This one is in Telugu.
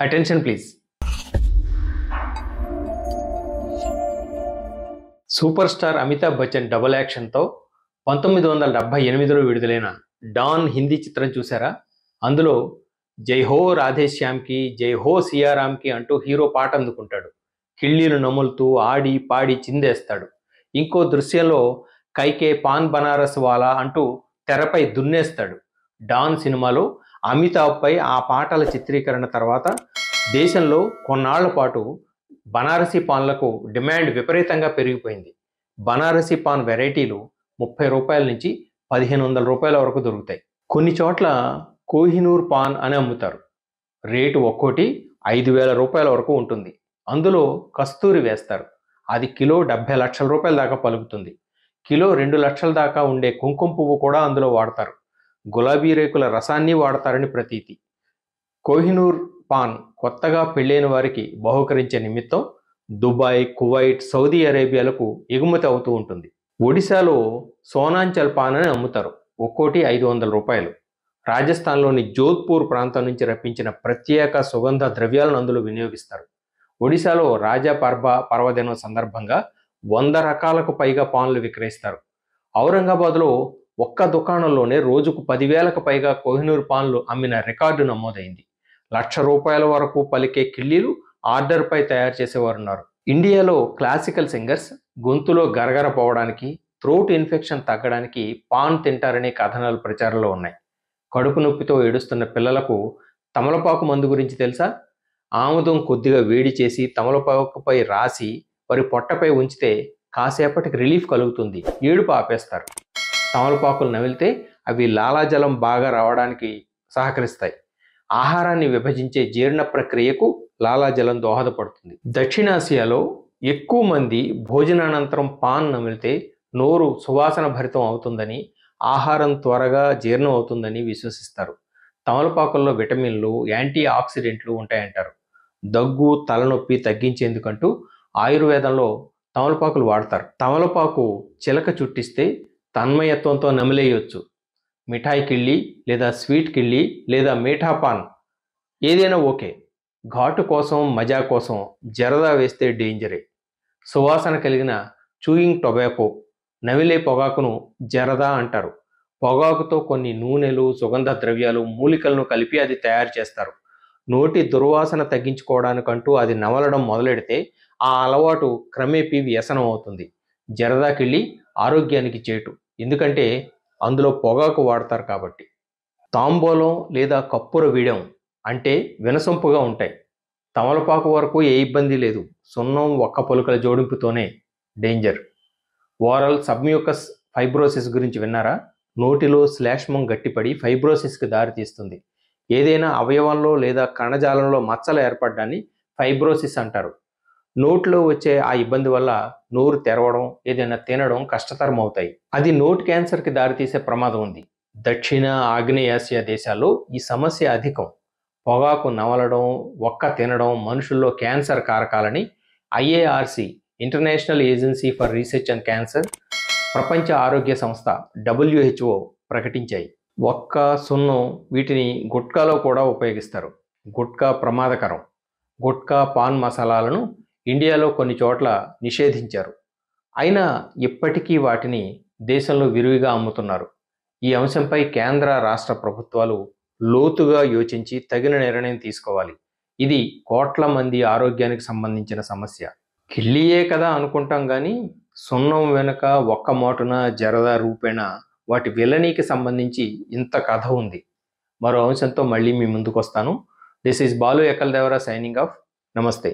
Attention please. Super star Amitabh Bachchan double యాక్షన్తో 1978లో విడుదలైన డాన్ హిందీ చిత్రం చూసారా? అందులో జై హో రాధేశ్యామ్కి, జై హో సియారామ్కి అంటూ హీరో పాట అందుకుంటాడు. కిళ్ళీలు నములుతూ ఆడి పాడి చిందేస్తాడు. ఇంకో దృశ్యంలో కైకే పాన్ బనారస్ వాలా అంటూ తెరపై దున్నేస్తాడు. డాన్ సినిమాలో అమితాబ్పై ఆ పాటల చిత్రీకరణ తర్వాత దేశంలో కొన్నాళ్ల పాటు బనారసీ పాన్లకు డిమాండ్ విపరీతంగా పెరిగిపోయింది. బనారసీ పాన్ వెరైటీలు 30 రూపాయల నుంచి 1500 రూపాయల వరకు దొరుకుతాయి. కొన్ని చోట్ల కోహినూర్ పాన్ అని అమ్ముతారు. రేటు ఒక్కోటి 5000 రూపాయల వరకు ఉంటుంది. అందులో కస్తూరి వేస్తారు. అది కిలో 70 లక్షల రూపాయల దాకా పలుకుతుంది. కిలో 2 లక్షల దాకా ఉండే కుంకుమ పువ్వు కూడా అందులో వాడతారు. గులాబీ రేకుల రసాన్ని వాడతారని ప్రతీతి. కోహినూర్ పాన్ కొత్తగా పెళ్ళైన వారికి బహుకరించే నిమిత్తం దుబాయ్, కువైట్, సౌదీ అరేబియాలకు ఎగుమతి అవుతూ ఉంటుంది. ఒడిశాలో సోనాంచల్ పాన్ అని అమ్ముతారు. ఒక్కోటి 500 రూపాయలు. రాజస్థాన్లోని జోధ్పూర్ ప్రాంతం నుంచి రప్పించిన ప్రత్యేక సుగంధ ద్రవ్యాలను అందులో వినియోగిస్తారు. ఒడిశాలో రాజా పర్వదినం సందర్భంగా 100 రకాలకు పైగా పాన్లు విక్రయిస్తారు. ఔరంగాబాద్లో ఒక్క దుకాణంలోనే రోజుకు 10,000కు పైగా కోహినూర్ పాన్లు అమ్మిన రికార్డు నమోదైంది. 1,00,000 రూపాయల వరకు పలికే కిళ్ళీలు ఆర్డర్పై తయారు చేసేవారున్నారు. ఇండియాలో క్లాసికల్ సింగర్స్ గొంతులో గరగర పోవడానికి, థ్రోట్ ఇన్ఫెక్షన్ తగ్గడానికి పాన్ తింటారనే కథనాలు ప్రచారంలో ఉన్నాయి. కడుపు నొప్పితో ఏడుస్తున్న పిల్లలకు తమలపాకు మందు గురించి తెలుసా? ఆముదం కొద్దిగా వేడి చేసి తమలపాకుపై రాసి వారి పొట్టపై ఉంచితే కాసేపటికి రిలీఫ్ కలుగుతుంది. ఏడుపు ఆపేస్తారు. తమలపాకులు నమిలితే అవి లాలాజలం బాగా రావడానికి సహకరిస్తాయి. ఆహారాన్ని విభజించే జీర్ణ ప్రక్రియకు లాలాజలం దోహదపడుతుంది. దక్షిణాసియాలో ఎక్కువ మంది భోజనానంతరం పాన్ నమిలితే నోరు సువాసన భరితం అవుతుందని, ఆహారం త్వరగా జీర్ణం అవుతుందని విశ్వసిస్తారు. తమలపాకుల్లో విటమిన్లు, యాంటీ ఆక్సిడెంట్లు ఉంటాయంటారు. దగ్గు, తలనొప్పి తగ్గించేందుకంటూ ఆయుర్వేదంలో తమలపాకులు వాడతారు. తమలపాకు చిలక చుట్టిస్తే తన్మయత్వంతో నమిలేయొచ్చు. మిఠాయి కిళ్ళి లేదా స్వీట్ కిళ్ళి లేదా మీఠా పాన్ ఏదైనా ఓకే. ఘాటు కోసం, మజా కోసం జరదా వేస్తే డేంజరే. సువాసన కలిగిన చూయింగ్ టొబాకో, నమిలే పొగాకును జరదా అంటారు. పొగాకుతో కొన్ని నూనెలు, సుగంధ ద్రవ్యాలు, మూలికలను కలిపి అది తయారు చేస్తారు. నోటి దుర్వాసన తగ్గించుకోవడానికంటూ అది నమలడం మొదలెడితే ఆ అలవాటు క్రమేపీ వ్యసనం అవుతుంది. జరదా కిళ్ళి ఆరోగ్యానికి చేటు. ఎందుకంటే అందులో పొగాకు వాడతారు కాబట్టి. తాంబూలం లేదా కప్పుర వీడం అంటే వినసొంపుగా ఉంటాయి. తమలపాకు వరకు ఏ ఇబ్బంది లేదు. సున్నం, ఒక్క పలుకల జోడింపుతోనే డేంజర్. ఓరల్ సబ్మ్యూకస్ ఫైబ్రోసిస్ గురించి విన్నారా? నోటిలో శ్లేష్మం గట్టిపడి ఫైబ్రోసిస్కి దారితీస్తుంది. ఏదైనా అవయవంలో లేదా కణజాలంలో మచ్చలు ఏర్పడడాన్ని ఫైబ్రోసిస్ అంటారు. నోట్లో వచ్చే ఆ ఇబ్బంది వల్ల నోరు తెరవడం, ఏదైనా తినడం కష్టతరం అవుతాయి. అది నోటి క్యాన్సర్కి దారితీసే ప్రమాదం ఉంది. దక్షిణ, ఆగ్నేయాసియా దేశాల్లో ఈ సమస్య అధికం. పొగాకు నమలడం, ఒక్క తినడం మనుషుల్లో క్యాన్సర్ కారకాలని IARC, international agency for research and cancer, ప్రపంచ ఆరోగ్య సంస్థ WHO ప్రకటించాయి. ఒక్క, సున్నం వీటిని గుట్కాలో కూడా ఉపయోగిస్తారు. గుట్కా ప్రమాదకరం. గుట్కా, పాన్ మసాలాలను ఇండియాలో కొన్ని చోట్ల నిషేధించారు. అయినా ఇప్పటికీ వాటిని దేశంలో విరివిగా అమ్ముతున్నారు. ఈ అంశంపై కేంద్ర, రాష్ట్ర ప్రభుత్వాలు లోతుగా యోచించి తగిన నిర్ణయం తీసుకోవాలి. ఇది కోట్ల మంది ఆరోగ్యానికి సంబంధించిన సమస్య. కిళ్ళియే కదా అనుకుంటాం కానీ సున్నం వెనుక ఒక్క మోటున జరదా రూపేణ వాటి విలనీకి సంబంధించి ఇంత కథ ఉంది. మరో అంశంతో మళ్ళీ మీ ముందుకు వస్తాను. దిస్ ఈజ్ బాలు ఎకల్ దేవరా సైనింగ్ ఆఫ్. నమస్తే.